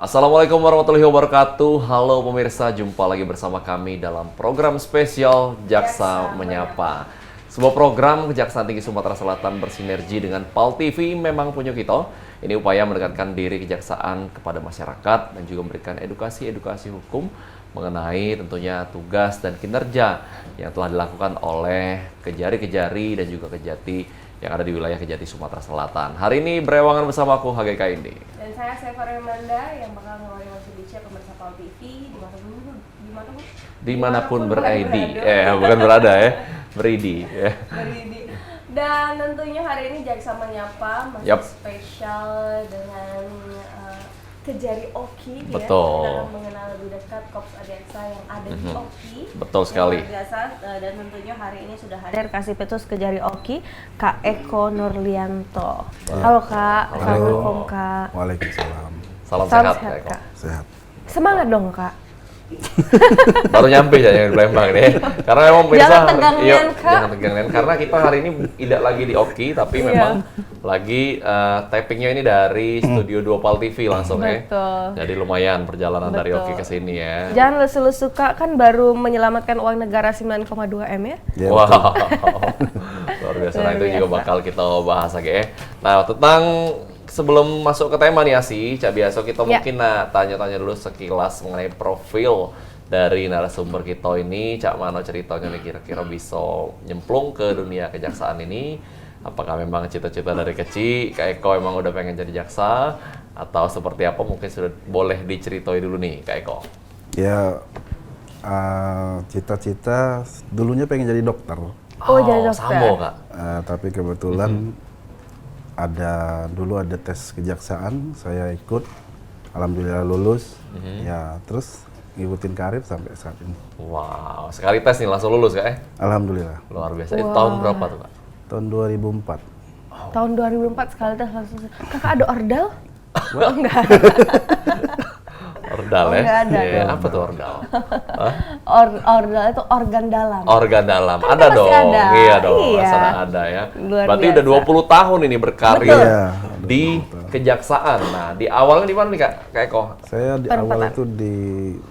Assalamualaikum warahmatullahi wabarakatuh. Halo pemirsa, jumpa lagi bersama kami dalam program spesial Jaksa Menyapa. Sebuah program Kejaksaan Tinggi Sumatera Selatan bersinergi dengan PAL TV Memang Punya Kita. Ini upaya mendekatkan diri kejaksaan kepada masyarakat dan juga memberikan edukasi hukum mengenai tentunya tugas dan kinerja yang telah dilakukan oleh Kejari-Kejari dan juga Kejati yang ada di wilayah Kejati Sumatera Selatan. Hari ini berewangan bersama aku HGK ini. Dan saya Sefa Remanda yang bakal ngawali Masjid Dice pemirsa PAL TV dimanapun ber-ID. Bukan berada ya, ber-ID. Ber-ID. Dan tentunya hari ini Jaksa Menyapa masih spesial dengan Kejari Oki. Betul. Ya, dalam mengenal lebih dekat Kops Adiaksa yang ada di Oki. Betul sekali. Biasa, dan tentunya hari ini sudah hadir Kasih-Petus Kejari Oki, Kak Eko Nurlianto. Halo Kak, Assalamualaikum Kak. Waalaikumsalam. Salam sehat Kak. Sehat. Semangat dong Kak. Baru nyampe ya yang Palembang nih. Karena memang Jangan tegang Nen, Kak. Jangan tegang Nen, karena kita hari ini tidak lagi di Oki tapi memang lagi tapingnya ini dari studio 2 PAL TV langsung ya. Betul. Jadi lumayan perjalanan dari Oki ke sini ya. Jangan lesu-lesu Kak, kan baru menyelamatkan uang negara 9,2 M ya. Ya, Wow. Luar biasa. Nah, itu juga bakal kita bahas lagi ya. Nah, tentang sebelum masuk ke tema nih Asi, Cak Biaso kita mungkin tanya-tanya dulu sekilas mengenai profil dari narasumber kita ini. Cak Mano ceritanya nih kira-kira bisa nyemplung ke dunia kejaksaan ini. Apakah memang cita-cita dari kecil, Kak Eko emang udah pengen jadi jaksa? Atau seperti apa, mungkin sudah boleh diceritain dulu nih Kak Eko. Ya, cita-cita dulunya pengen jadi dokter. Oh, jadi dokter. Sama Kak. Tapi kebetulan dulu ada tes kejaksaan, saya ikut, alhamdulillah lulus. Ya, terus ngikutin karir sampai saat ini. Wow, sekali tes nih langsung lulus Kak ya? Alhamdulillah. Luar biasa. Itu tahun berapa tuh Kak? Tahun 2004. Tahun 2004 sekali tes langsung. Kakak ada ordal? Oh enggak. Ordal ya? Enggak ada. Ya, apa tuh ordal? Ordal itu organ dalam. Organ dalam. Kan ada pasti dong. ada. Iya dong. Iya. Ada ya. Luar Berarti biasa. udah 20 tahun ini berkarir di 20 tahun. kejaksaan. Nah, di awalnya di mana nih Kak Eko? Saya di awal itu di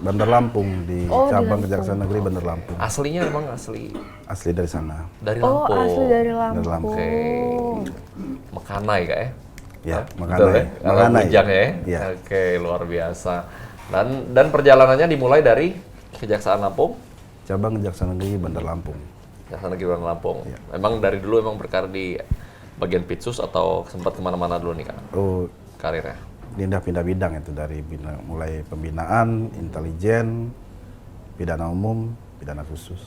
Bandar Lampung, di cabang Kejaksaan Negeri Bandar Lampung. Aslinya emang asli Asli dari sana. dari Oh, Lampung. asli dari Lampung. Lampung. Oke. Mekanai Kak ya? Ya, Betul Mekanai. ya? Kalau Bujang ya? Iya. Oke, luar biasa. Dan perjalanannya dimulai dari Kejaksaan Lampung? Cabang Kejaksaan Negeri Bandar Lampung. Kejaksaan Negeri Bandar Lampung. Iya. Memang dari dulu emang berkarir di bagian Pitsus atau sempat kemana-mana dulu nih Kak Oh, karirnya? pindah-pindah bidang itu dari mulai pembinaan, intelijen, pidana umum, pidana khusus.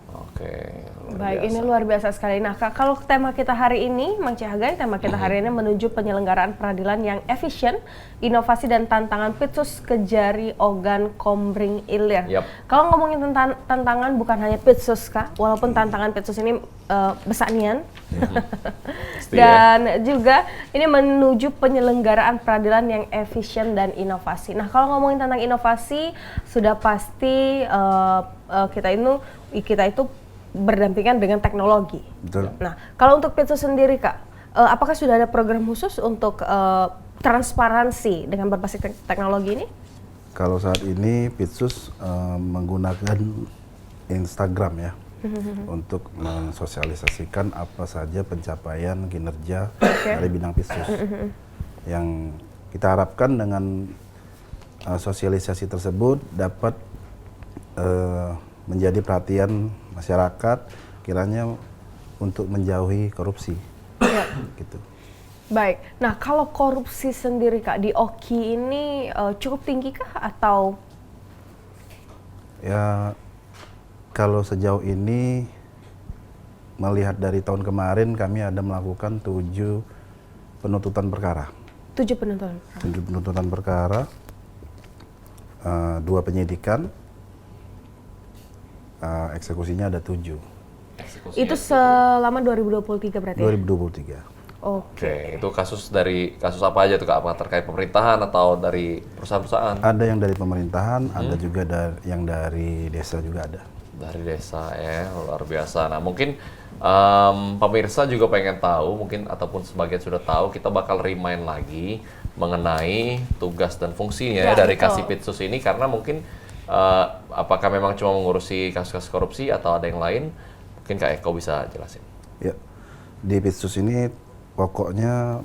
Oke, luar Baik, biasa. ini luar biasa sekali. Nah, Kak, kalau tema kita hari ini, Mang Cihagai, tema kita hari ini menuju penyelenggaraan peradilan yang efisien, inovasi dan tantangan Pitsus Kejari Ogan Kombring Ilir. Yap. Kalau ngomongin tentang tantangan bukan hanya Pitsus, Kak, walaupun tantangan Pitsus ini besanian. Pasti ya. Dan juga ini menuju penyelenggaraan peradilan yang efisien dan inovasi. Nah, kalau ngomongin tentang inovasi, sudah pasti kita itu berdampingan dengan teknologi. Betul. Nah, kalau untuk Pitsus sendiri Kak, apakah sudah ada program khusus untuk transparansi dengan berbasis teknologi ini? Kalau saat ini Pitsus menggunakan Instagram ya untuk mensosialisasikan apa saja pencapaian kinerja dari bidang Pitsus. Yang kita harapkan dengan sosialisasi tersebut dapat menjadi perhatian masyarakat kiranya untuk menjauhi korupsi. Gitu. Baik. Nah, kalau korupsi sendiri Kak di Oki ini cukup tinggi kah atau? Ya, kalau sejauh ini melihat dari tahun kemarin kami ada melakukan 7 penuntutan perkara. 7 penuntutan. 7 penuntutan perkara, 2 penyidikan, eksekusinya ada 7. Itu selama 2023 berarti ya? 2023. Oke, itu kasus apa aja tuh Kak? Apa terkait pemerintahan atau dari perusahaan-perusahaan? Ada yang dari pemerintahan, ada juga yang dari desa juga ada. Dari desa ya, luar biasa. Nah mungkin pemirsa juga pengen tahu, mungkin ataupun sebagian sudah tahu, kita bakal remind lagi mengenai tugas dan fungsinya Ya, dari betul. Kasipitsus ini, karena mungkin apakah memang cuma mengurusi kasus-kasus korupsi atau ada yang lain? Mungkin Kak Eko bisa jelasin. Ya, di Pitsus ini pokoknya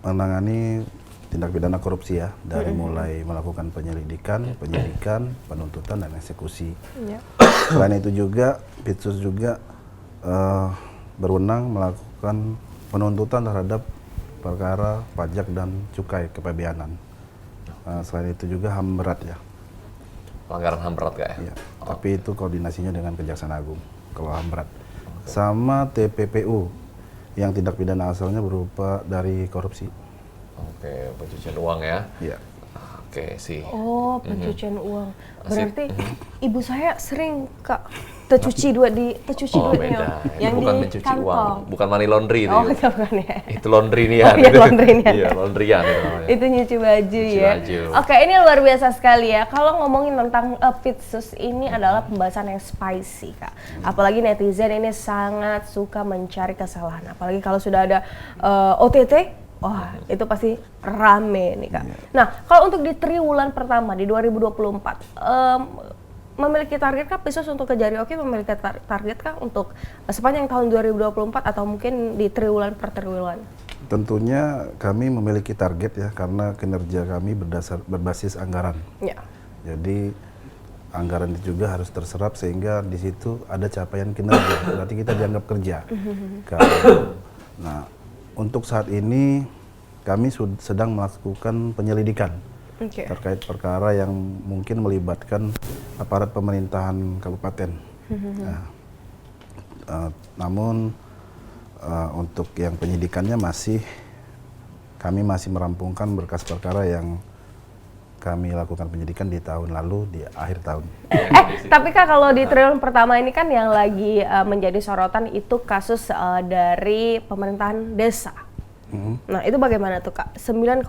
menangani tindak pidana korupsi ya, dari mulai melakukan penyelidikan, penyidikan, penuntutan, dan eksekusi. Ya. Selain itu juga, Pitsus juga berwenang melakukan penuntutan terhadap perkara pajak dan cukai kepabeanan. Selain itu juga HAM berat ya. Pelanggaran HAM berat Kak ya? Ya, tapi itu koordinasinya dengan Kejaksaan Agung kalau HAM berat. Sama TPPU yang tindak pidana asalnya berupa dari korupsi. Oke, pencucian uang ya. Ya. Oke, sih. Oh, pencucian uang. Asik. Berarti ibu saya sering Kak tercuci duitnya Beda. yang Bukan di mencuci kantong. uang, bukan money laundry itu. Oh, itu bukan ya. Itu laundry-nian. Oh, iya, laundry-nian. Iya, laundryan itu namanya. Itu nyuci baju Nyuci ya. baju. Oke, ini luar biasa sekali ya. Kalau ngomongin tentang Pitsus ini adalah pembahasan yang spicy, Kak. Apalagi netizen ini sangat suka mencari kesalahan. Apalagi kalau sudah ada OTT, wah itu pasti rame nih, Kak. Nah, kalau untuk di triwulan pertama di 2024, memiliki target kah Pitsus untuk Kejari Oki, memiliki target kah untuk sepanjang tahun 2024 atau mungkin di triwulan per triwulan? Tentunya kami memiliki target ya, karena kinerja kami berbasis anggaran. Ya. Jadi anggaran itu juga harus terserap sehingga di situ ada capaian kinerja. Berarti kita dianggap kerja. Nah, untuk saat ini kami sedang melakukan penyelidikan Oke. terkait perkara yang mungkin melibatkan aparat pemerintahan kabupaten. Nah, namun untuk yang penyidikannya kami masih merampungkan berkas perkara yang kami lakukan penyidikan di tahun lalu di akhir tahun. Tapi Kak, kalau di triwulan pertama ini kan yang lagi menjadi sorotan itu kasus dari pemerintahan desa. Nah, itu bagaimana tuh Kak? 9,2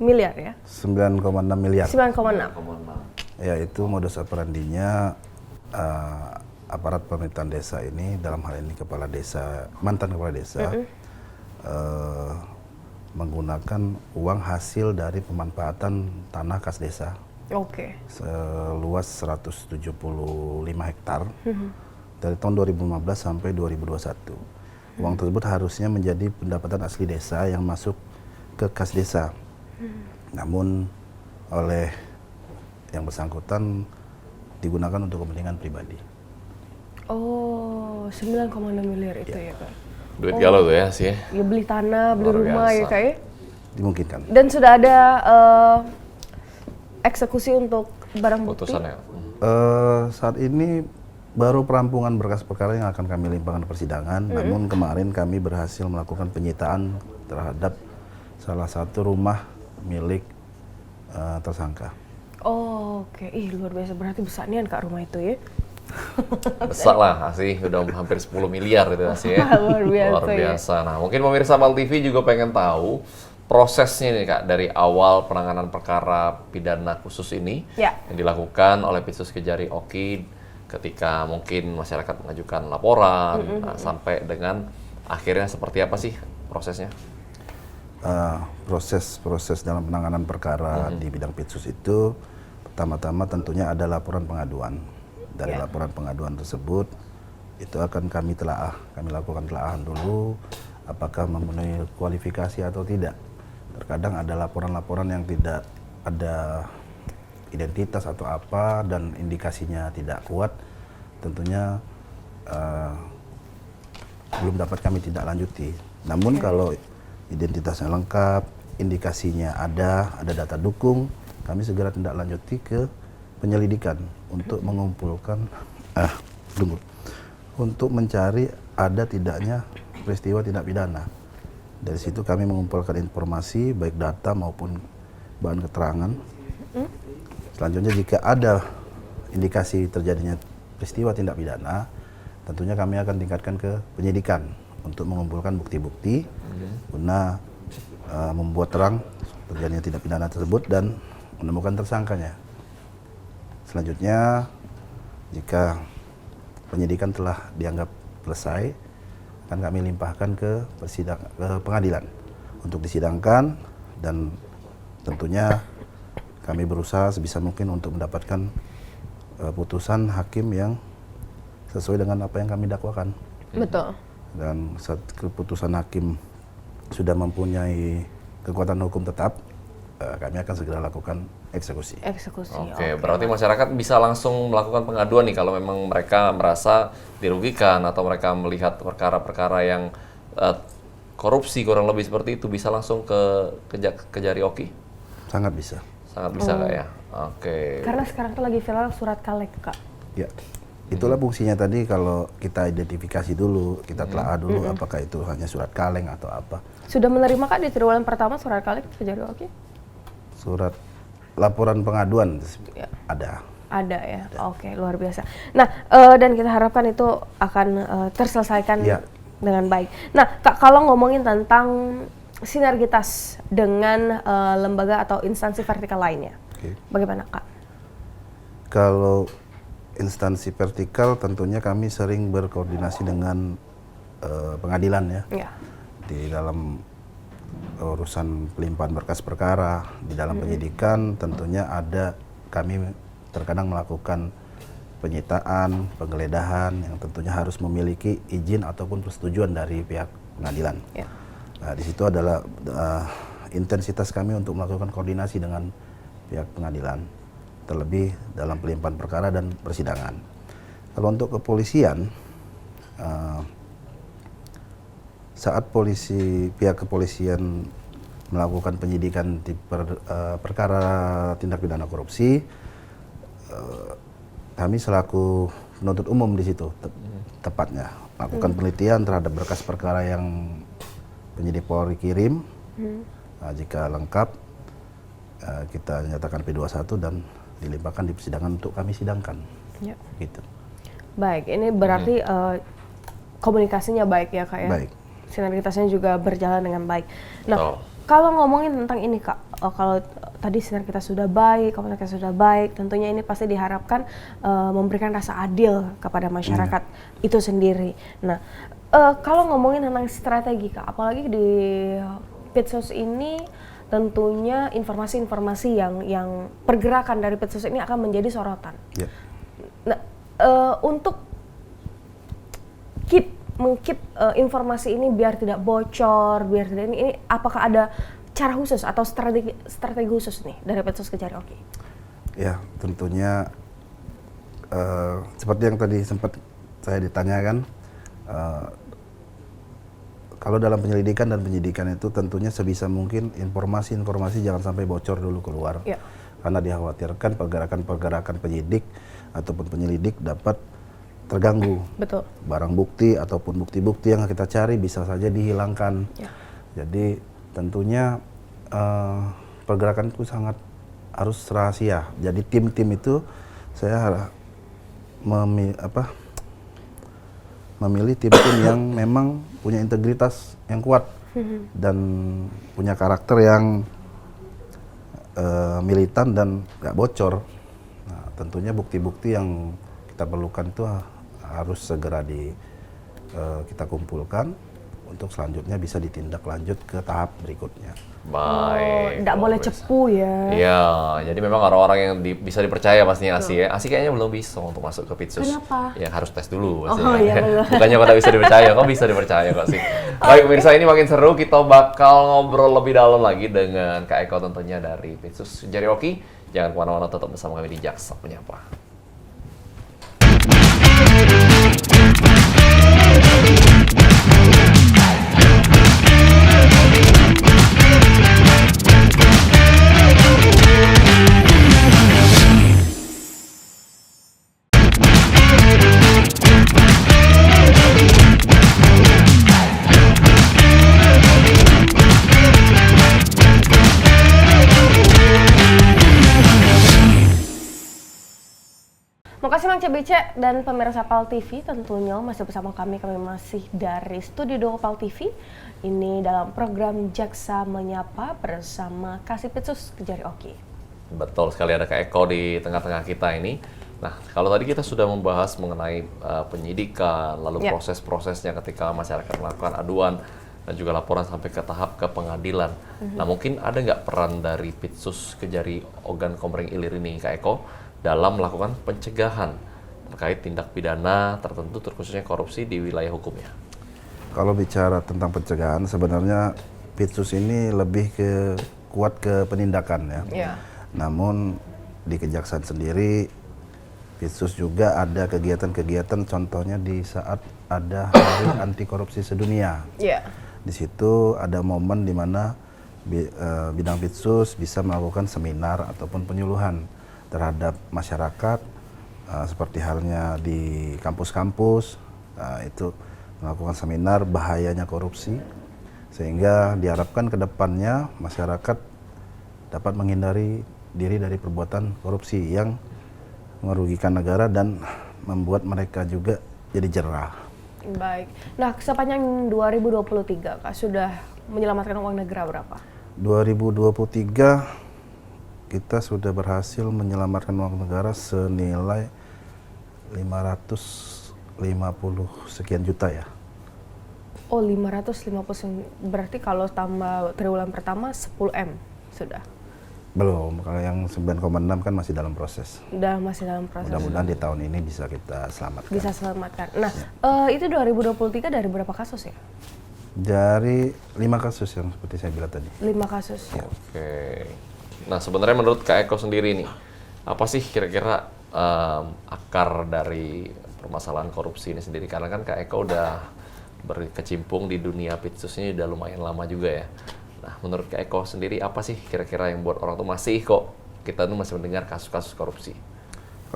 miliar ya? 9,6 miliar. 9,6. Ya, itu modus operandinya aparat pemerintahan desa ini, dalam hal ini kepala desa, mantan kepala desa, menggunakan uang hasil dari pemanfaatan tanah kas desa Oke. seluas 175 hektar dari tahun 2015 sampai 2021. Uang tersebut harusnya menjadi pendapatan asli desa yang masuk ke kas desa. Namun oleh yang bersangkutan digunakan untuk kepentingan pribadi. Oh, 9,6 miliar itu ya Kak? Duit galau tuh ya sih. Ya beli tanah, beli Luar rumah ya biasa. Kak ya? Dimungkinkan. Dan sudah ada eksekusi untuk barang bukti? Putusannya. Saat ini baru perampungan berkas perkara yang akan kami limpahkan ke persidangan. Namun kemarin kami berhasil melakukan penyitaan terhadap salah satu rumah milik tersangka. Oh, oke. Ih, luar biasa. Berarti besarnya Kak rumah itu ya? Besar lah sih, udah hampir 10 miliar itu sih ya. Luar biasa, Luar biasa. Nah, mungkin pemirsa Mal TV juga pengen tahu prosesnya nih Kak, dari awal penanganan perkara pidana khusus ini Ya. yang dilakukan oleh Pitsus Kejari Oki ketika mungkin masyarakat mengajukan laporan, nah, sampai dengan akhirnya seperti apa sih prosesnya? Proses dalam penanganan perkara di bidang Pitsus itu pertama-tama tentunya ada laporan pengaduan. Dari laporan pengaduan tersebut itu akan kami lakukan telaahan dulu apakah memenuhi kualifikasi atau tidak. Terkadang ada laporan-laporan yang tidak ada identitas atau apa dan indikasinya tidak kuat, tentunya belum dapat kami tidak lanjuti. Namun kalau identitasnya lengkap, indikasinya ada data dukung, kami segera tindak lanjuti ke penyelidikan untuk mengumpulkan untuk mencari ada tidaknya peristiwa tindak pidana. Dari situ kami mengumpulkan informasi baik data maupun bahan keterangan. Selanjutnya jika ada indikasi terjadinya peristiwa tindak pidana, tentunya kami akan tingkatkan ke penyidikan untuk mengumpulkan bukti-bukti guna membuat terang terjadinya tindak pidana tersebut dan menemukan tersangkanya. Selanjutnya, jika penyidikan telah dianggap selesai, akan kami limpahkan ke pengadilan untuk disidangkan Dan tentunya kami berusaha sebisa mungkin untuk mendapatkan putusan hakim yang sesuai dengan apa yang kami dakwakan. Betul. Dan saat keputusan hakim sudah mempunyai kekuatan hukum tetap, kami akan segera lakukan eksekusi. Oke, berarti masyarakat bisa langsung melakukan pengaduan nih kalau memang mereka merasa dirugikan atau mereka melihat perkara-perkara yang korupsi kurang lebih seperti itu, bisa langsung ke Jari Oki? Sangat bisa. Sangat bisa Kak ya? Oke. Karena sekarang tuh lagi viral surat kaleng, Kak. Ya, itulah fungsinya tadi kalau kita identifikasi dulu, kita telah dulu apakah itu hanya surat kaleng atau apa. Sudah menerima Kak di triwulan pertama surat kaleng ke Jari Oki? Surat laporan pengaduan Ya. ada. Ada ya, oke, luar biasa. Nah, dan kita harapkan itu akan terselesaikan Ya. dengan baik. Nah, Kak, kalau ngomongin tentang sinergitas dengan lembaga atau instansi vertikal lainnya, Oke. bagaimana Kak? Kalau instansi vertikal tentunya kami sering berkoordinasi dengan pengadilan ya. Ya. Di dalam urusan pelimpahan berkas perkara, di dalam penyidikan tentunya ada kami terkadang melakukan penyitaan, penggeledahan yang tentunya harus memiliki izin ataupun persetujuan dari pihak pengadilan. Ya. Nah, di situ adalah intensitas kami untuk melakukan koordinasi dengan pihak pengadilan, terlebih dalam pelimpahan perkara dan persidangan. Kalau untuk kepolisian, saat pihak kepolisian melakukan penyidikan di perkara tindak pidana korupsi, kami selaku penuntut umum di situ tepatnya melakukan penelitian terhadap berkas perkara yang penyidik Polri kirim. Nah, jika lengkap, kita nyatakan P21 dan dilimpahkan di persidangan untuk kami sidangkan. Ya. Gitu. Baik, ini berarti komunikasinya baik ya Kak ya? Baik. Sinergitasnya juga berjalan dengan baik. Nah, Betul. kalau ngomongin tentang ini Kak, kalau tadi sinergitas sudah baik, komunikasi sudah baik, tentunya ini pasti diharapkan memberikan rasa adil kepada masyarakat itu sendiri. Nah, kalau ngomongin tentang strategi Kak, apalagi di Pitsus ini tentunya informasi-informasi yang pergerakan dari Pitsus ini akan menjadi sorotan. Ya. Nah, untuk mengkeep informasi ini biar tidak bocor, biar tidak ini apakah ada cara khusus atau strategi khusus nih dari Pitsus ke Jari Oki? Ya, tentunya seperti yang tadi sempat saya ditanyakan, kalau dalam penyelidikan dan penyidikan itu tentunya sebisa mungkin informasi-informasi jangan sampai bocor dulu keluar. Ya. Karena dikhawatirkan pergerakan-pergerakan penyidik ataupun penyelidik dapat terganggu. Betul. Barang bukti ataupun bukti-bukti yang kita cari bisa saja dihilangkan. Ya. Jadi tentunya pergerakan itu sangat harus rahasia. Jadi tim-tim itu saya memilih tim-tim yang memang punya integritas yang kuat dan punya karakter yang militan dan nggak bocor. Nah, tentunya bukti-bukti yang kita perlukan itu harus segera kita kumpulkan untuk selanjutnya bisa ditindak lanjut ke tahap berikutnya. Baik. Nggak boleh cepu ya. Iya, jadi memang orang-orang yang bisa dipercaya pastinya Asi ya. Asi kayaknya belum bisa untuk masuk ke Pitsus. Kenapa? Ya harus tes dulu. Oh iya benar. Bukannya kok bisa dipercaya, kok bisa dipercaya kok sih. Baik pemirsa, ini makin seru, kita bakal ngobrol lebih dalam lagi dengan Kak Eko tentunya dari Pitsus Jari Oki. Jangan kemana-mana, tetap bersama kami di Jaksa Menyapa. Makasih Mang CBC dan pemirsa PAL TV, tentunya masih bersama kami masih dari Studio PAL TV. Ini dalam program Jaksa Menyapa bersama Kasih Pitsus ke Jari Oki. Betul sekali, ada Kak Eko di tengah-tengah kita ini. Nah, kalau tadi kita sudah membahas mengenai penyidikan, lalu proses-prosesnya ketika masyarakat melakukan aduan dan juga laporan sampai ke tahap ke pengadilan. Nah, mungkin ada nggak peran dari Pitsus Kejari Ogan Komering Ilir ini, Kak Eko, dalam melakukan pencegahan terkait tindak pidana tertentu, terkhususnya korupsi di wilayah hukumnya? Kalau bicara tentang pencegahan, sebenarnya Pitsus ini lebih kuat ke penindakan ya. Iya. Namun di Kejaksaan sendiri, Pitsus juga ada kegiatan-kegiatan, contohnya di saat ada Hari Anti Korupsi Sedunia. Iya. Di situ ada momen di mana bidang Pitsus bisa melakukan seminar ataupun penyuluhan terhadap masyarakat, seperti halnya di kampus-kampus, itu melakukan seminar bahayanya korupsi, sehingga diharapkan ke depannya masyarakat dapat menghindari diri dari perbuatan korupsi yang merugikan negara dan membuat mereka juga jadi jerah. Baik. Nah, sepanjang 2023 Kak sudah menyelamatkan uang negara berapa? 2023 kita sudah berhasil menyelamatkan uang negara senilai 550 sekian juta ya. Oh, 550, berarti kalau tambah triwulan pertama 10M sudah? Belum, kalau yang 9,6 kan masih dalam proses. Masih dalam proses. Mudah-mudahan di tahun ini bisa kita selamatkan. Bisa selamatkan. Nah, itu 2023 dari berapa kasus ya? Dari 5 kasus yang seperti saya bilang tadi. 5 kasus. Ya. Oke. Nah, sebenarnya menurut Kak Eko sendiri nih, apa sih kira-kira akar dari permasalahan korupsi ini sendiri? Karena kan Kak Eko udah berkecimpung di dunia Pitsus ini udah lumayan lama juga ya. Nah, menurut Kak Eko sendiri apa sih kira-kira yang buat orang tuh masih kok kita tuh masih mendengar kasus-kasus korupsi?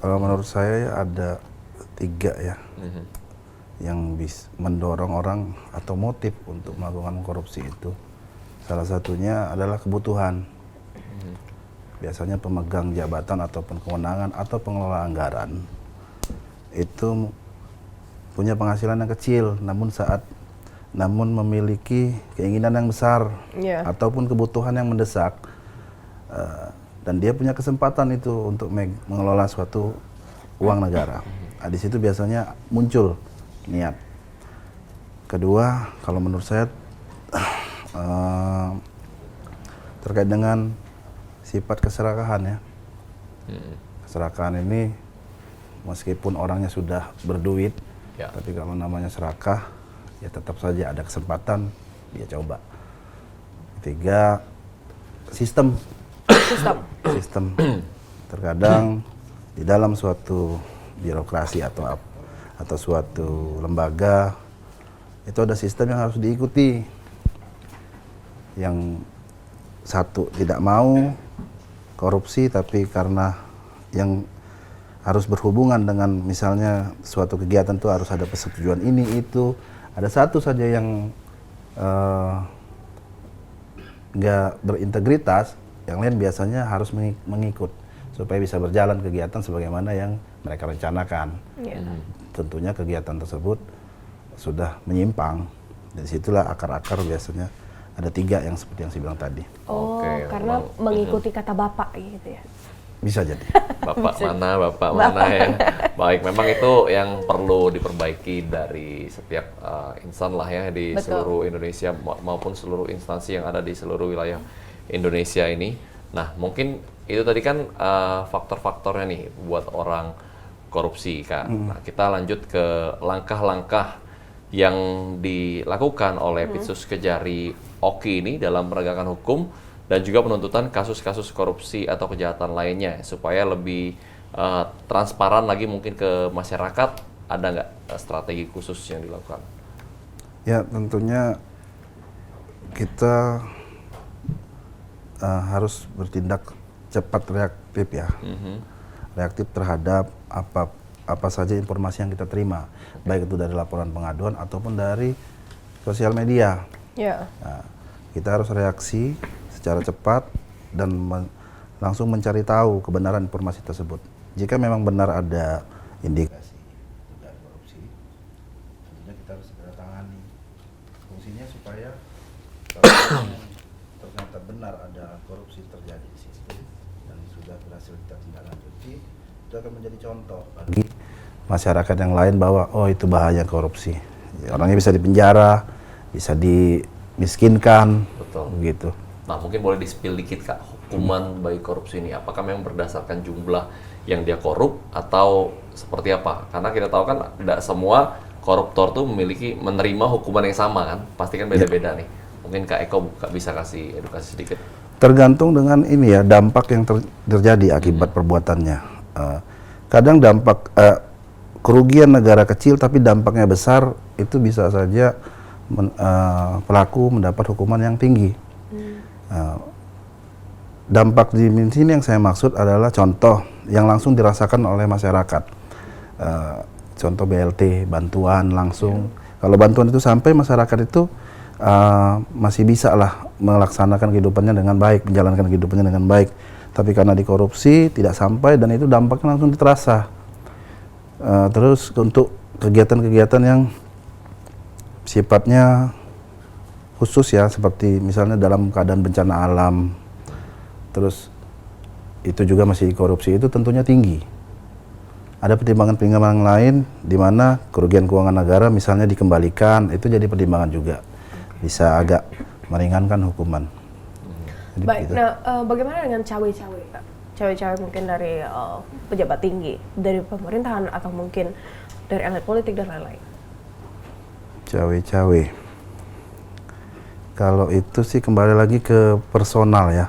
Kalau menurut saya ya ada 3 ya, yang bisa mendorong orang atau motif untuk melakukan korupsi itu. Salah satunya adalah kebutuhan. Biasanya pemegang jabatan ataupun kewenangan atau pengelola anggaran itu punya penghasilan yang kecil, namun memiliki keinginan yang besar ataupun kebutuhan yang mendesak, dan dia punya kesempatan itu untuk mengelola suatu uang negara. Nah, di situ biasanya muncul niat. Kedua, kalau menurut saya terkait dengan sifat keserakahan ya. Keserakahan ini meskipun orangnya sudah berduit, tapi kalau namanya serakah, ya tetap saja ada kesempatan dia coba. 3, sistem. Terkadang di dalam suatu birokrasi atau suatu lembaga itu ada sistem yang harus diikuti. Yang satu tidak mau korupsi, tapi karena yang harus berhubungan dengan misalnya suatu kegiatan itu harus ada persetujuan ini itu, ada satu saja yang nggak berintegritas, yang lain biasanya harus mengikut supaya bisa berjalan kegiatan sebagaimana yang mereka rencanakan. Tentunya kegiatan tersebut sudah menyimpang, dari situlah akar-akar biasanya ada 3 yang seperti yang saya bilang tadi. Oh, karena mengikuti kata bapak gitu ya? Bisa jadi. Bapak mana ya. Baik, memang itu yang perlu diperbaiki dari setiap insan lah ya di seluruh Indonesia maupun seluruh instansi yang ada di seluruh wilayah Indonesia ini. Nah, mungkin itu tadi kan faktor-faktornya nih buat orang korupsi, Kak. Nah, kita lanjut ke langkah-langkah yang dilakukan oleh Pitsus Kejari Oki ini dalam penegakan hukum dan juga penuntutan kasus-kasus korupsi atau kejahatan lainnya supaya lebih transparan lagi mungkin ke masyarakat. Ada nggak strategi khusus yang dilakukan? Ya, tentunya kita harus bertindak cepat, reaktif ya. Reaktif terhadap apa saja informasi yang kita terima, baik itu dari laporan pengaduan ataupun dari sosial media. Nah, kita harus reaksi secara cepat dan langsung mencari tahu kebenaran informasi tersebut. Jika memang benar ada indikasi dugaan korupsi, tentunya kita harus segera tangani. Fungsinya supaya kalau ternyata benar ada korupsi terjadi di situ dan sudah berhasil kita tindak lanjuti, itu akan menjadi contoh bagi masyarakat yang lain bahwa oh itu bahaya korupsi. Orangnya bisa dipenjara, bisa miskinkan, Betul. begitu. Nah, mungkin boleh di-spill dikit Kak, hukuman bagi korupsi ini apakah memang berdasarkan jumlah yang dia korup atau seperti apa? Karena kita tahu kan tidak semua koruptor tuh menerima hukuman yang sama kan, pasti kan beda-beda nih. Mungkin Kak Eko bisa kasih edukasi sedikit. Tergantung dengan ini ya, dampak yang terjadi akibat perbuatannya. Kadang dampak kerugian negara kecil tapi dampaknya besar, itu bisa saja pelaku mendapat hukuman yang tinggi. Dampak di sini yang saya maksud adalah contoh yang langsung dirasakan oleh masyarakat. Contoh BLT, bantuan langsung. Kalau bantuan itu sampai, masyarakat itu masih bisa lah melaksanakan kehidupannya dengan baik, menjalankan kehidupannya dengan baik. Tapi karena dikorupsi tidak sampai dan itu dampaknya langsung terasa. Terus untuk kegiatan-kegiatan yang sifatnya khusus ya, seperti misalnya dalam keadaan bencana alam, terus itu juga masih korupsi, itu tentunya tinggi. Ada pertimbangan-pertimbangan lain di mana kerugian keuangan negara misalnya dikembalikan, itu jadi pertimbangan juga, bisa agak meringankan hukuman. Jadi Baik, begitu. nah bagaimana dengan cawe-cawe Kak? Cawe-cawe mungkin dari pejabat tinggi, dari pemerintahan atau mungkin dari elit politik dan lain-lain. Cawe-cawe. Kalau itu sih kembali lagi ke personal ya.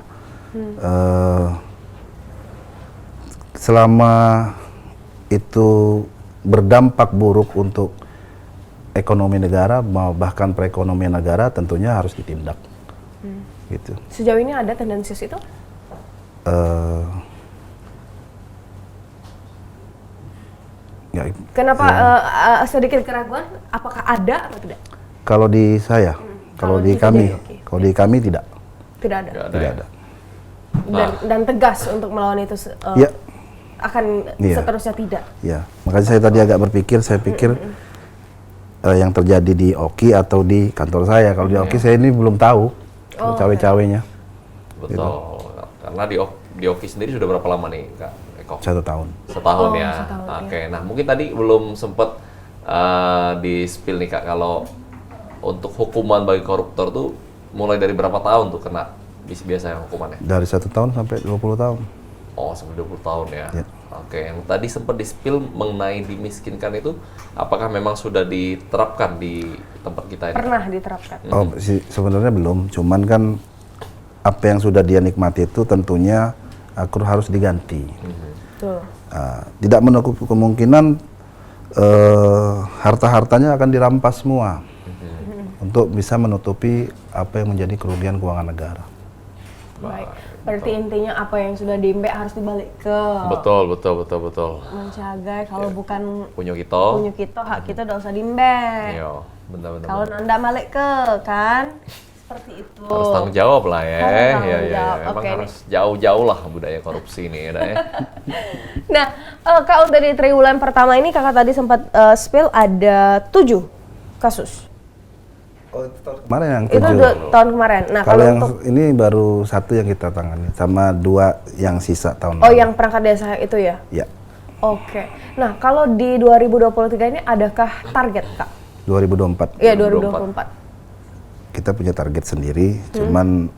Selama itu berdampak buruk untuk ekonomi negara, bahkan perekonomian negara, tentunya harus ditindak. Gitu. Sejauh ini ada tendensius itu? Ya, Kenapa sedikit keraguan? Apakah ada atau tidak? kalau di saya, kalau di kami, kalau di kami tidak, Tidak ada. Nggak ada tidak ya? ada. Dan tegas untuk melawan itu Ya. akan Iya. seterusnya tidak. Ya, makanya saya tadi agak berpikir, saya pikir yang terjadi di Oki atau di kantor saya. Kalau di Oki saya ini belum tahu cawe-cawenya. Betul. Karena di Oki sendiri sudah berapa lama nih Kak Eko? 1 tahun. Setahun ya. Setahun, Oke. Nah, mungkin tadi belum sempat di-spill nih Kak, kalau untuk hukuman bagi koruptor tuh mulai dari berapa tahun tuh kena biasanya hukumannya? Dari 1 tahun sampai 20 tahun. Oh, sampai 20 tahun ya. Ya. Oke, yang tadi sempat di-spill mengenai dimiskinkan itu, apakah memang sudah diterapkan di tempat kita ini? Pernah diterapkan. Oh, sebenarnya belum. Cuman kan apa yang sudah dia nikmati itu tentunya harus diganti. Betul. Tidak menutup kemungkinan harta-hartanya akan dirampas semua untuk bisa menutupi apa yang menjadi kerugian keuangan negara. Baik. Berarti intinya apa yang sudah diimbek harus dibalik ke Betul. mencagai. Kalau bukan Punya kita. punya kita, hak kita udah usah diimbek. Iya, benar-benar. Kalau anda balik ke kan seperti itu. Harus tanggung jawab lah ya. Harus tanggung Ya. jawab. Emang Oke, harus jauh-jauh lah budaya korupsi ini ya. Ya. Nah, Kak, untuk di triwulan pertama ini kakak tadi sempat spill ada 7 kasus. Oh, itu tahun kemarin yang Itu 7. tahun kemarin. Nah, Kalau kalau yang untuk ini baru 1 yang kita tangani, sama 2 yang sisa tahun oh lalu. yang perangkat desa itu ya. Ya, Oke. Nah, kalau di 2023 ini adakah target, Kak? 2024. Iya, 2024. Kita punya target sendiri, cuman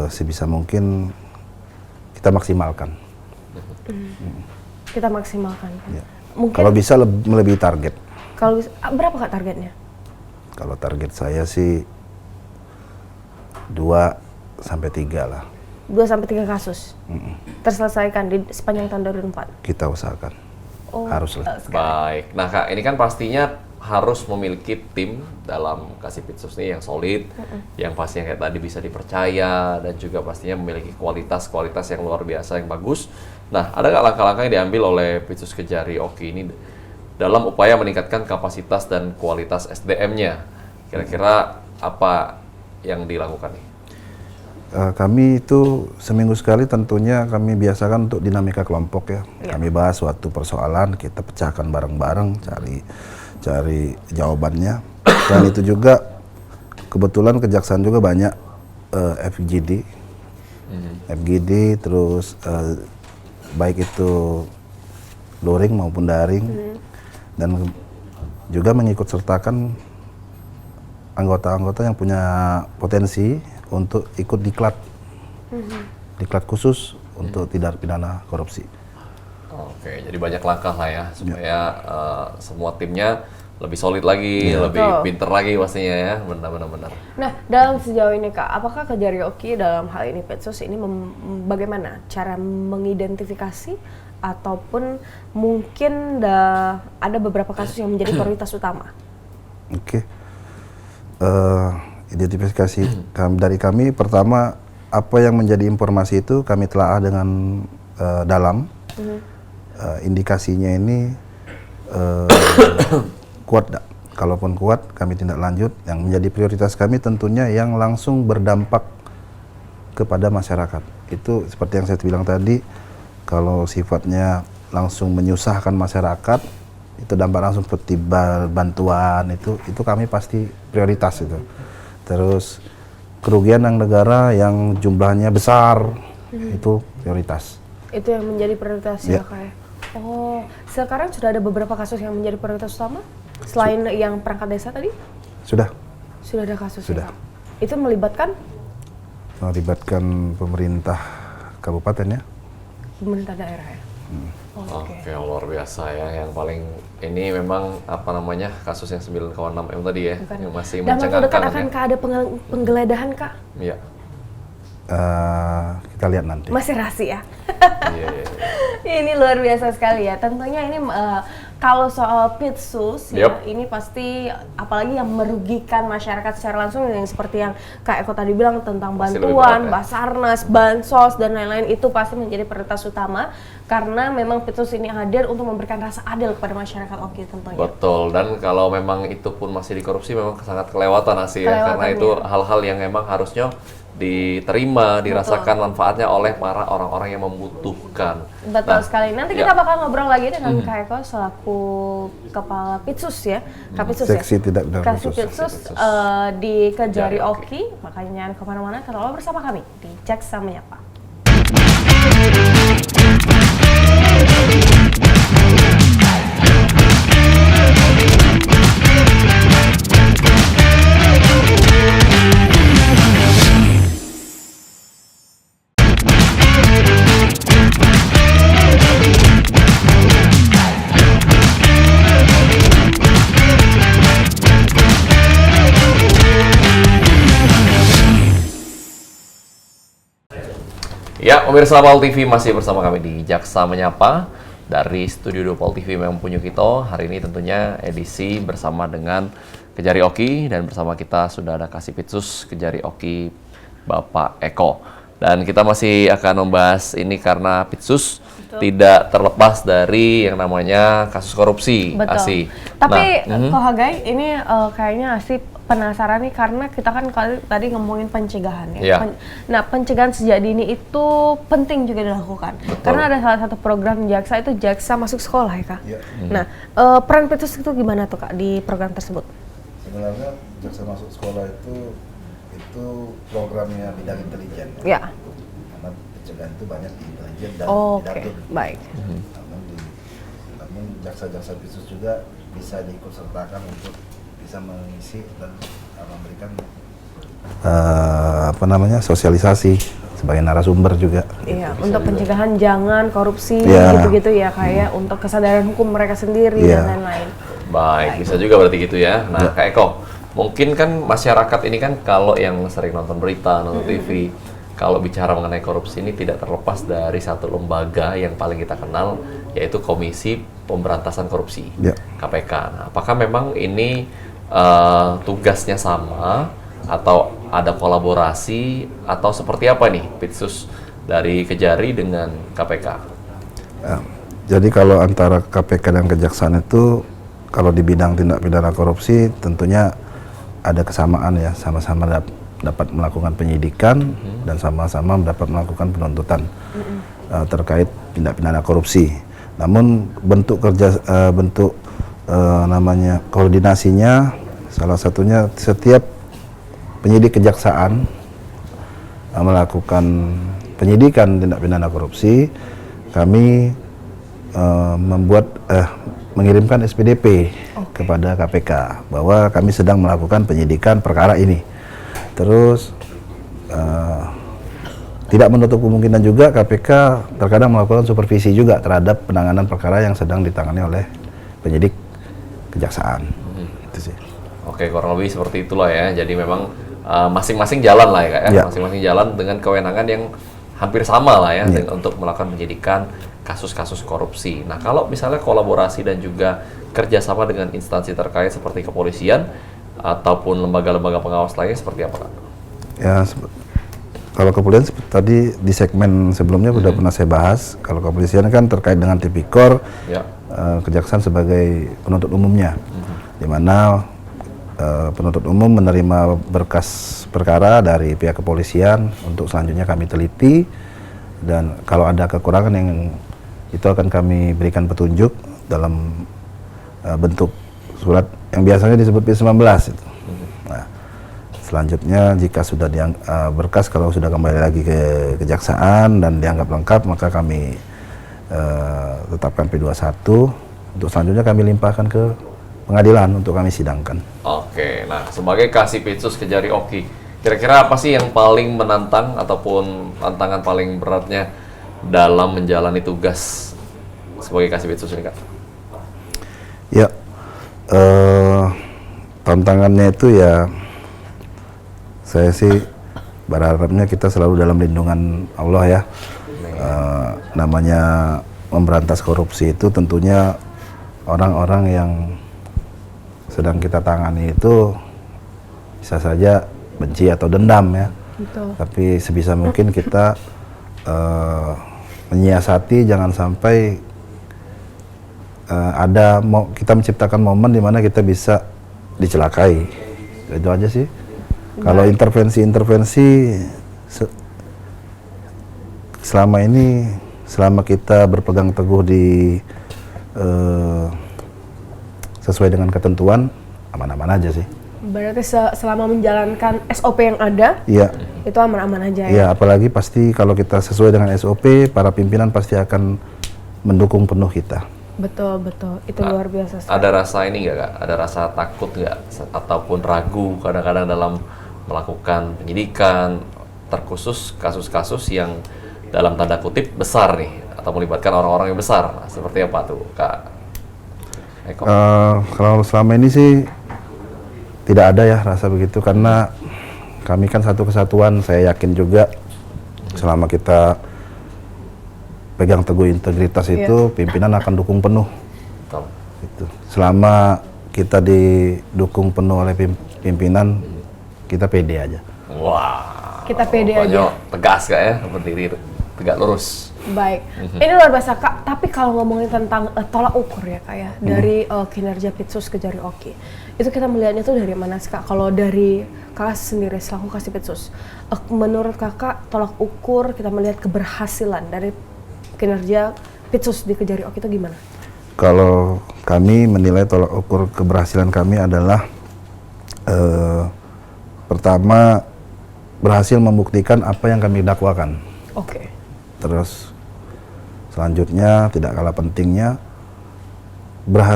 sebisa mungkin kita maksimalkan. Kita maksimalkan. Ya. Mungkin Kalau bisa melebihi target. kalau bisa, berapa Kak targetnya? Kalau target saya sih 2 sampai 3 lah. 2 sampai 3 kasus. Terselesaikan di sepanjang tahun 2024. Kita usahakan. Oh, Harus lah. Baik. Nah, Kak, ini kan pastinya harus memiliki tim dalam Kasipitsus ini yang solid, yang pastinya kayak tadi bisa dipercaya, dan juga pastinya memiliki kualitas-kualitas yang luar biasa, yang bagus. Nah, ada nggak langkah-langkah yang diambil oleh Pitsus Kejari Oki ini dalam upaya meningkatkan kapasitas dan kualitas SDM-nya? Kira-kira apa yang dilakukan nih? Kami itu seminggu sekali tentunya kami biasakan untuk dinamika kelompok ya. Kami bahas suatu persoalan, kita pecahkan bareng-bareng, cari jawabannya. Dan itu juga kebetulan kejaksaan juga banyak FGD, terus baik itu luring maupun daring, dan juga mengikut sertakan anggota-anggota yang punya potensi untuk ikut diklat, diklat khusus untuk tindak pidana korupsi. Oke, jadi banyak langkah lah ya supaya semua timnya lebih solid lagi, lebih pinter lagi pastinya ya, benar-benar. Nah, dalam sejauh ini Kak, apakah Kejari Oki dalam hal ini Pitsus ini bagaimana cara mengidentifikasi ataupun mungkin ada beberapa kasus yang menjadi prioritas utama? Oke. Identifikasi dari kami pertama apa yang menjadi informasi itu kami telaah dengan dalam. Indikasinya ini kuat tak? Kalaupun kuat kami tindak lanjut. Yang menjadi prioritas kami tentunya yang langsung berdampak kepada masyarakat. Itu seperti yang saya bilang tadi, kalau sifatnya langsung menyusahkan masyarakat, itu dampak langsung seperti bantuan itu kami pasti prioritas itu. Terus kerugian yang negara yang jumlahnya besar itu prioritas. Itu yang menjadi prioritas ya Kak ya? Oh, sekarang sudah ada beberapa kasus yang menjadi prioritas utama selain yang perangkat desa tadi? Sudah. Sudah ada kasus. Sudah. Ya, itu melibatkan pemerintah kabupaten ya. Pemerintah daerah ya. Oke, luar biasa ya. Yang paling ini memang apa namanya kasus yang 9,6 M tadi ya, yang masih Dan waktu dekat mencengangkan akankah ada penggeledahan Kak? Iya. Kita lihat nanti. Masih rahasia. Iya. Ini luar biasa sekali ya. Tentunya ini kalau soal Pitsus ya, ini pasti apalagi yang merugikan masyarakat secara langsung yang seperti yang Kak Eko tadi bilang tentang Pasti bantuan, ya. Basarnas, bansos dan lain-lain itu pasti menjadi prioritas utama karena memang Pitsus ini hadir untuk memberikan rasa adil kepada masyarakat Oki tentunya. Betul, dan kalau memang itu pun masih dikorupsi memang sangat kelewatan ya, karena itu hal-hal yang memang harusnya diterima, dirasakan manfaatnya oleh para orang-orang yang membutuhkan. Betul sekali. Nanti kita bakal ngobrol lagi dengan Kak Eko selaku Kepala Pitsus ya. Kapitsus Seksi ya? Tindak Pidana Kasih Khusus. Pitsus di Kejari Oki. Makanya jangan kemana-mana, tetaplah bersama kami di Jaksa Menyapa. Ya, pemirsa Pal TV masih bersama kami di Jaksa Menyapa dari Studio 2 Pal TV Memang Punyo Kito. Hari ini tentunya edisi bersama dengan Kejari Oki dan bersama kita sudah ada Kasipitsus Kejari Oki Bapak Eko. Dan kita masih akan membahas ini karena Pitsus tidak terlepas dari yang namanya kasus korupsi. Betul. Asi. Tapi Ko Hagai ini kayaknya Asi penasaran nih karena kita kan tadi ngomongin pencegahan ya. Iya. Nah, pencegahan sejak dini itu penting juga dilakukan. Betul. Karena ada salah satu program Jaksa itu Jaksa Masuk Sekolah ya Kak. Iya. Nah, peran Pitsus itu gimana tuh Kak di program tersebut? Sebenarnya Jaksa Masuk Sekolah itu programnya bidang intelijen. Ya. Karena pencegahan itu banyak di intelijen dan Oke, di baik. Namun jaksa-jaksa Pitsus juga bisa diikutsertakan untuk bisa mengisi dan memberikan sosialisasi sebagai narasumber juga. Iya, untuk pencegahan jangan korupsi Ya. gitu-gitu ya kayak untuk kesadaran hukum mereka sendiri Ya. dan lain-lain. Baik, bisa juga berarti gitu ya. Nah, Kak Eko, mungkin kan masyarakat ini kan kalau yang sering nonton berita, nonton TV, kalau bicara mengenai korupsi ini tidak terlepas dari satu lembaga yang paling kita kenal, yaitu Komisi Pemberantasan Korupsi, Ya. KPK. Nah, apakah memang ini tugasnya sama, atau ada kolaborasi, atau seperti apa nih Pitsus dari Kejari dengan KPK? Ya, jadi kalau antara KPK dan Kejaksaan itu, kalau di bidang tindak pidana korupsi tentunya ada kesamaan ya, sama-sama dapat melakukan penyidikan dan sama-sama dapat melakukan penuntutan terkait tindak pidana korupsi. Namun bentuk namanya koordinasinya, salah satunya setiap penyidik kejaksaan melakukan penyidikan tindak pidana korupsi, kami mengirimkan SPDP kepada KPK bahwa kami sedang melakukan penyidikan perkara ini. Terus tidak menutup kemungkinan juga KPK terkadang melakukan supervisi juga terhadap penanganan perkara yang sedang ditangani oleh penyidik kejaksaan. Itu sih. Oke, kurang lebih seperti itulah ya. Jadi memang masing-masing jalan lah ya Kak ya. Ya. Masing-masing jalan dengan kewenangan yang hampir sama lah ya, Ya. untuk melakukan penyidikan kasus-kasus korupsi. Nah, kalau misalnya kolaborasi dan juga kerjasama dengan instansi terkait seperti kepolisian ataupun lembaga-lembaga pengawas lainnya seperti apa Kak? Ya, kalau kepolisian tadi di segmen sebelumnya sudah pernah saya bahas. Kalau kepolisian kan terkait dengan tipikor, Ya. kejaksaan sebagai penuntut umumnya, di mana penuntut umum menerima berkas perkara dari pihak kepolisian untuk selanjutnya kami teliti, dan kalau ada kekurangan yang itu akan kami berikan petunjuk dalam bentuk surat yang biasanya disebut P19 itu. Nah, selanjutnya jika sudah berkas kalau sudah kembali lagi ke kejaksaan dan dianggap lengkap, maka kami tetapkan P21 untuk selanjutnya kami limpahkan ke pengadilan untuk kami sidangkan. Oke, nah sebagai Kasipitsus Kejari Oki, kira-kira apa sih yang paling menantang ataupun tantangan paling beratnya dalam menjalani tugas sebagai Kasipitsus ini Kak? Ya, tantangannya itu ya, saya sih berharapnya kita selalu dalam lindungan Allah ya. Namanya memberantas korupsi itu tentunya orang-orang yang sedang kita tangani itu bisa saja benci atau dendam ya. Betul. Tapi sebisa mungkin kita menyiasati jangan sampai kita menciptakan momen di mana kita bisa dicelakai. Itu aja sih. Kalau intervensi-intervensi selama ini, selama kita berpegang teguh di sesuai dengan ketentuan, aman-aman aja sih. Berarti selama menjalankan SOP yang ada, Iya. itu aman-aman aja ya? Iya, apalagi pasti kalau kita sesuai dengan SOP, para pimpinan pasti akan mendukung penuh kita. Betul, betul. Itu luar biasa sekali. Ada rasa ini nggak Kak? Ada rasa takut nggak? Ataupun ragu kadang-kadang dalam melakukan penyidikan, terkhusus kasus-kasus yang dalam tanda kutip besar nih, atau melibatkan orang-orang yang besar. Nah, seperti apa tuh Kak Eko? Kalau selama ini sih tidak ada ya rasa begitu, karena kami kan satu kesatuan. Saya yakin juga selama kita pegang teguh integritas itu, pimpinan akan dukung penuh. Betul. Itu. Selama kita didukung penuh oleh pimpinan, kita pede aja. Wah. Kita pede pokoknya aja. Tegas Kak ya, berdiri tegak lurus. Baik. Ini luar biasa Kak, tapi kalau ngomongin tentang tolak ukur ya Kak ya, dari kinerja Pitsus Kejari Oki, itu kita melihatnya tuh dari mana sih Kak? Kalau dari Kakak sendiri selaku Kasipitsus, menurut Kakak tolak ukur kita melihat keberhasilan dari kinerja Pitsus di Kejari Oki itu gimana? Kalau kami menilai tolak ukur keberhasilan kami adalah pertama, berhasil membuktikan apa yang kami dakwakan. Oke. Terus selanjutnya, tidak kalah pentingnya,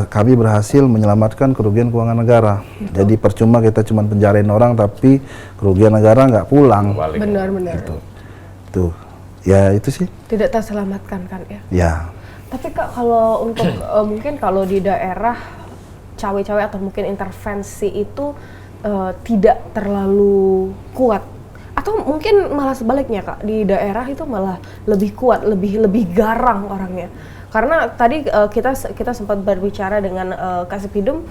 kami berhasil menyelamatkan kerugian keuangan negara. Betul. Jadi percuma kita cuma penjarain orang tapi kerugian negara nggak pulang. Balik. Benar-benar. Tuh, ya itu sih. Tidak terselamatkan kan ya? Ya, Tapi Kak, kalau untuk mungkin kalau di daerah cawe-cawe atau mungkin intervensi itu tidak terlalu kuat, atau mungkin malah sebaliknya Kak, di daerah itu malah lebih kuat, lebih garang orangnya. Karena tadi kita sempat berbicara dengan Kasipidum,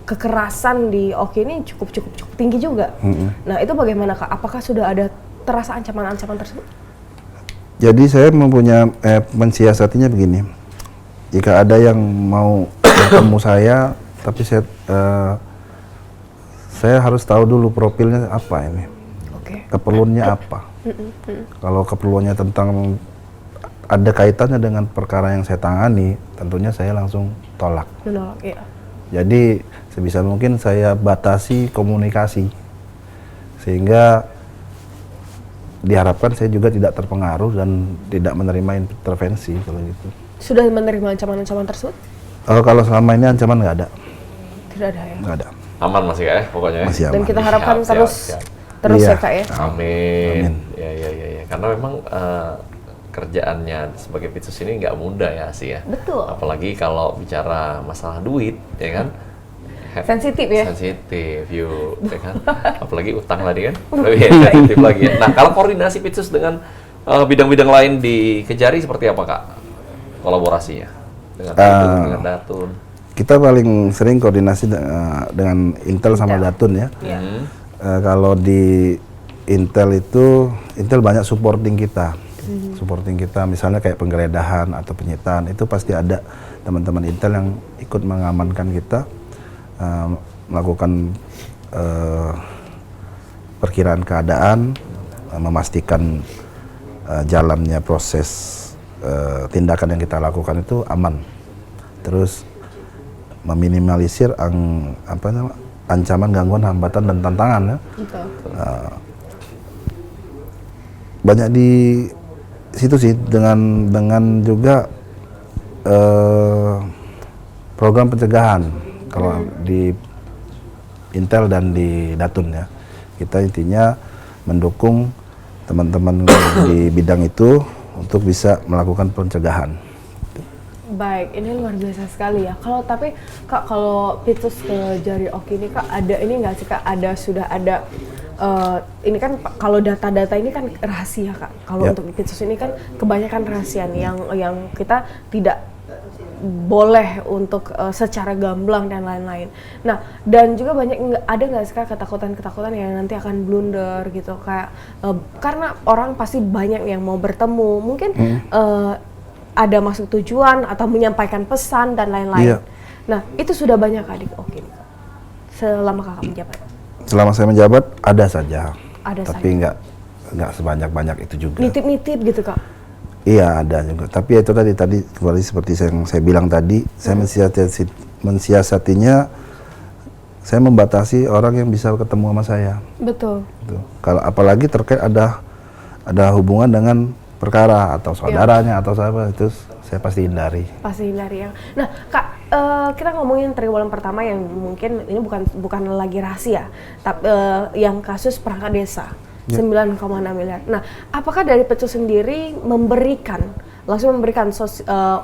kekerasan di Oki ini cukup tinggi juga. Nah itu bagaimana Kak? Apakah sudah ada terasa ancaman-ancaman tersebut? jadi saya mensiasatinya begini. Jika ada yang mau bertemu saya, tapi saya harus tahu dulu profilnya apa ini. Oke. Keperluannya apa. Kalau keperluannya tentang ada kaitannya dengan perkara yang saya tangani, tentunya saya langsung tolak. Menolak, iya. Jadi sebisa mungkin saya batasi komunikasi, sehingga diharapkan saya juga tidak terpengaruh dan tidak menerima intervensi kalau gitu. Sudah menerima ancaman-ancaman tersebut? Kalau selama ini ancaman nggak ada, Tidak ada ya. nggak ada. Aman masih ya pokoknya. Masih aman. Dan kita harapkan Siap, terus siap. terus Iya. ya Kak ya. Amin. Amin. Ya. Karena memang kerjaannya sebagai Pitsus ini nggak mudah ya sih ya. Betul. Apalagi kalau bicara masalah duit, ya kan? Sensitif ya. Sensitif, yuk, ya kan? Apalagi utang tadi kan, lebih sensitif lagi. Ya. Nah, kalau koordinasi Pitsus dengan bidang-bidang lain di Kejari seperti apa Kak? Kolaborasinya dengan Pitsus, dengan Datun. Kita paling sering koordinasi dengan Intel sama Datun ya. Iya. Kalau di Intel itu, Intel banyak supporting kita. Supporting kita misalnya kayak penggeledahan atau penyitaan, itu pasti ada teman-teman Intel yang ikut mengamankan kita, melakukan perkiraan keadaan, memastikan jalannya proses tindakan yang kita lakukan itu aman. Terus meminimalisir ancaman, gangguan, hambatan dan tantangan ya. Betul. Banyak di situ sih dengan juga program pencegahan kalau di Intel dan di Datun ya. Kita intinya mendukung teman-teman di bidang itu untuk bisa melakukan pencegahan. Baik, ini luar biasa sekali ya. Tapi Kak, kalau Pitsus Kejari Oki ini Kak, ada ini nggak sih Kak? Sudah ada ini kan kalau data-data ini kan rahasia Kak. Kalau untuk Pitsus ini kan kebanyakan rahasia nih yang kita tidak boleh untuk secara gamblang dan lain-lain. Nah, dan juga ada nggak sih Kak ketakutan-ketakutan yang nanti akan blunder gitu kayak karena orang pasti banyak yang mau bertemu, mungkin ada masuk tujuan atau menyampaikan pesan dan lain-lain. Iya. Nah, itu sudah banyak Kak di Oki Kak, selama Kakak menjabat. Selama saya menjabat ada saja, Ada tapi nggak sebanyak-banyak itu juga. Nitip-nitip gitu Kak. Iya ada juga, tapi itu tadi kembali seperti yang saya bilang tadi, saya mensiasatinya, saya membatasi orang yang bisa ketemu sama saya. Betul. Gitu. Kalau apalagi terkait ada hubungan dengan perkara atau saudaranya atau sahabat, itu saya pasti hindari. Pasti hindari yang. Nah Kak, kita ngomongin triwulan pertama yang mungkin ini bukan lagi rahasia, tapi yang kasus perangkat desa. 9,6 miliar. Nah, apakah dari Pitsus sendiri langsung memberikan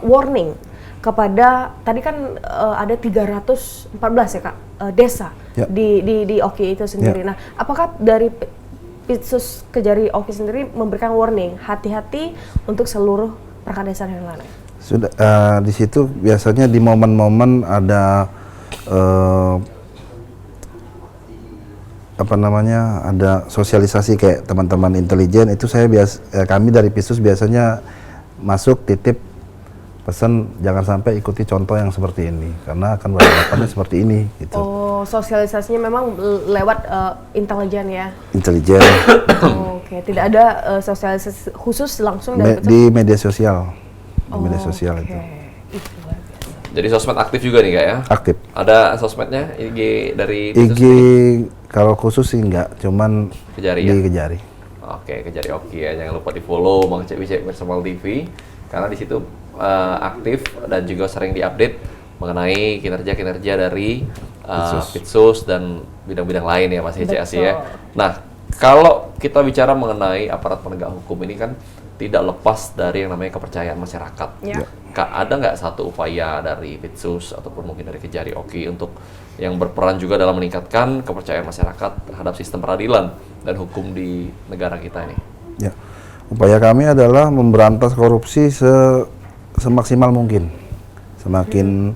warning kepada tadi kan ada 314 ya Kak desa di Oki itu sendiri. Nah, apakah dari Pitsus Kejari Oki sendiri memberikan warning hati-hati untuk seluruh perangkat desa dan lain-lain? Sudah di situ biasanya di momen-momen ada ada sosialisasi kayak teman-teman intelijen itu kami dari Pitsus biasanya masuk titip pesan jangan sampai ikuti contoh yang seperti ini karena akan berdampak seperti ini gitu. Oh, sosialisasinya memang lewat intelijen ya. Intelijen. Oke, tidak ada sosialisasi khusus langsung dari Pitsus. Di media sosial. Di media sosial itu. Itu luar biasa. Jadi sosmed aktif juga nih Kak ya? Aktif. Ada sosmednya IG dari Pitsus IG kalau khusus sih enggak, cuman Kejari di ya? Kejari. Oke, Kejari Oki ya. Jangan lupa di-follow Bang Cek Personal TV karena di situ aktif dan juga sering diupdate mengenai kinerja-kinerja dari Pitsus dan bidang-bidang lain ya Mas Hece Asi ya. Nah, kalau kita bicara mengenai aparat penegak hukum ini kan tidak lepas dari yang namanya kepercayaan masyarakat. Ya. Kak, ada nggak satu upaya dari Pitsus ataupun mungkin dari Kejari Oki untuk yang berperan juga dalam meningkatkan kepercayaan masyarakat terhadap sistem peradilan dan hukum di negara kita ini? Ya, upaya kami adalah memberantas korupsi semaksimal mungkin. Semakin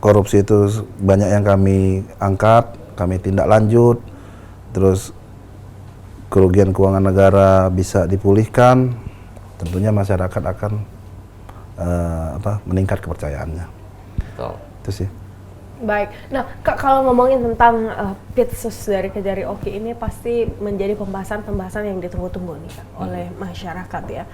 korupsi itu banyak yang kami angkat, kami tindak lanjut, terus kerugian keuangan negara bisa dipulihkan, tentunya masyarakat akan meningkat kepercayaannya. Betul. Itu sih. Baik. Nah, Kak, kalau ngomongin tentang Pitsus dari Kejari Oki ini pasti menjadi pembahasan yang ditunggu-tunggu nih Kak oleh masyarakat ya.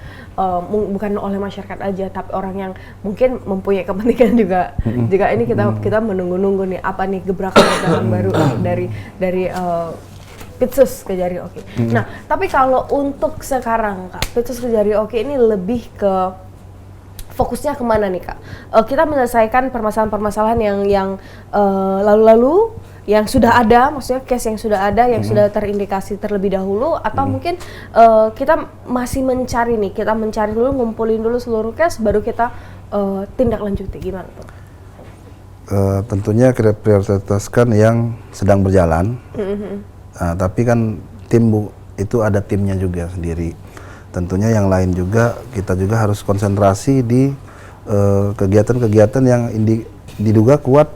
Bukan oleh masyarakat aja, tapi orang yang mungkin mempunyai kepentingan juga. Jika ini kita menunggu-nunggu nih apa nih gebrakan baru dari Pitsus Kejari Oki. Nah, tapi kalau untuk sekarang Kak, Pitsus Kejari Oki ini lebih ke fokusnya kemana nih Kak? Kita menyelesaikan permasalahan-permasalahan yang lalu-lalu, yang sudah ada, maksudnya case yang sudah ada, yang sudah terindikasi terlebih dahulu, atau mungkin kita masih mencari nih, kita mencari dulu, ngumpulin dulu seluruh case, baru kita tindak lanjuti, gimana tuh? Tentunya kita prioritaskan yang sedang berjalan, tapi kan itu ada timnya juga sendiri. Tentunya yang lain juga, kita juga harus konsentrasi di kegiatan-kegiatan yang diduga kuat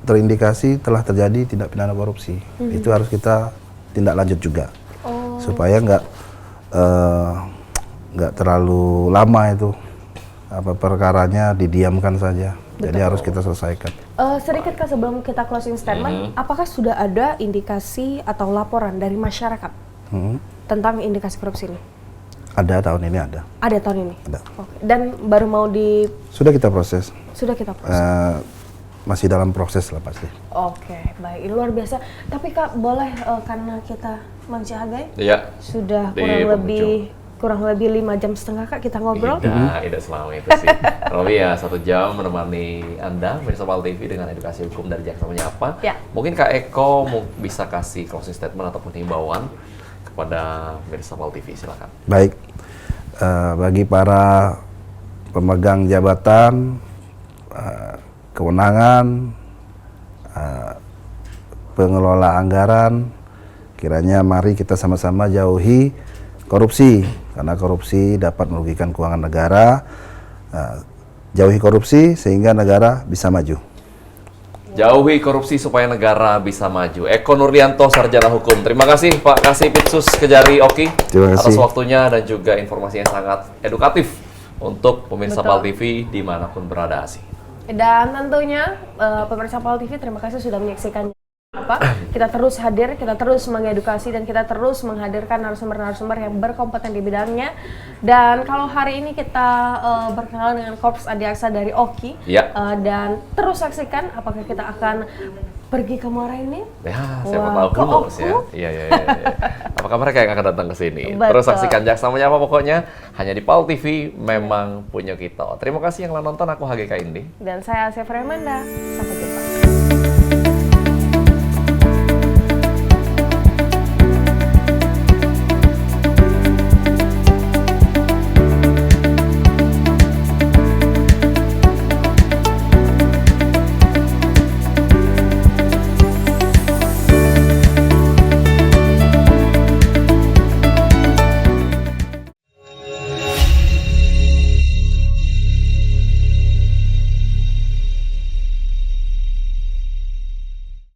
terindikasi telah terjadi tindak pidana korupsi. Itu harus kita tindak lanjut juga, supaya nggak terlalu lama itu perkaranya didiamkan saja. Jadi harus kita selesaikan. Sedikit Kak, sebelum kita closing statement, apakah sudah ada indikasi atau laporan dari masyarakat tentang indikasi korupsi ini? Ada, tahun ini ada. Ada tahun ini? Ada. Oke. Dan baru mau Sudah kita proses. Sudah kita proses? Masih dalam proses lah pasti. Oke, baik. Luar biasa. Tapi Kak, boleh karena kita manusia hargai? Iya. Sudah Di kurang lebih 5,5 jam Kak kita ngobrol. Tidak selama itu sih. Lebih ya 1 jam menemani Anda pemirsa PAL TV dengan edukasi hukum dari Jaksa Menyapa. Ya. Mungkin Kak Eko bisa kasih closing statement ataupun himbauan kepada pemirsa PAL TV, silakan. Baik, bagi para pemegang jabatan, kewenangan, pengelola anggaran, kiranya mari kita sama-sama jauhi korupsi, karena korupsi dapat merugikan keuangan negara. Jauhi korupsi sehingga negara bisa maju. Jauhi korupsi supaya negara bisa maju. Eko Nurdianto, Sarjana Hukum. Terima kasih Pak Kasipitsus Kejari Oki atas waktunya dan juga informasi yang sangat edukatif untuk pemirsa PAL TV dimanapun berada sih. Dan tentunya pemirsa PAL TV, terima kasih sudah menyaksikan. Kita terus hadir, kita terus mengedukasi, dan kita terus menghadirkan narasumber-narasumber yang berkompeten di bidangnya. Dan kalau hari ini kita berkenalan dengan Korps Adiaksa dari Oki, dan terus saksikan apakah kita akan pergi ke Muara ini? Ya, siapa tahu bonus ya. Iya. Apakah mereka yang akan datang ke sini? Terus saksikan Jaksa Menyapa pokoknya hanya di PAL TV, memang punya kita. Terima kasih yang telah nonton. Aku HGK Indi. Dan saya Asya Fremanda. Sampai jumpa.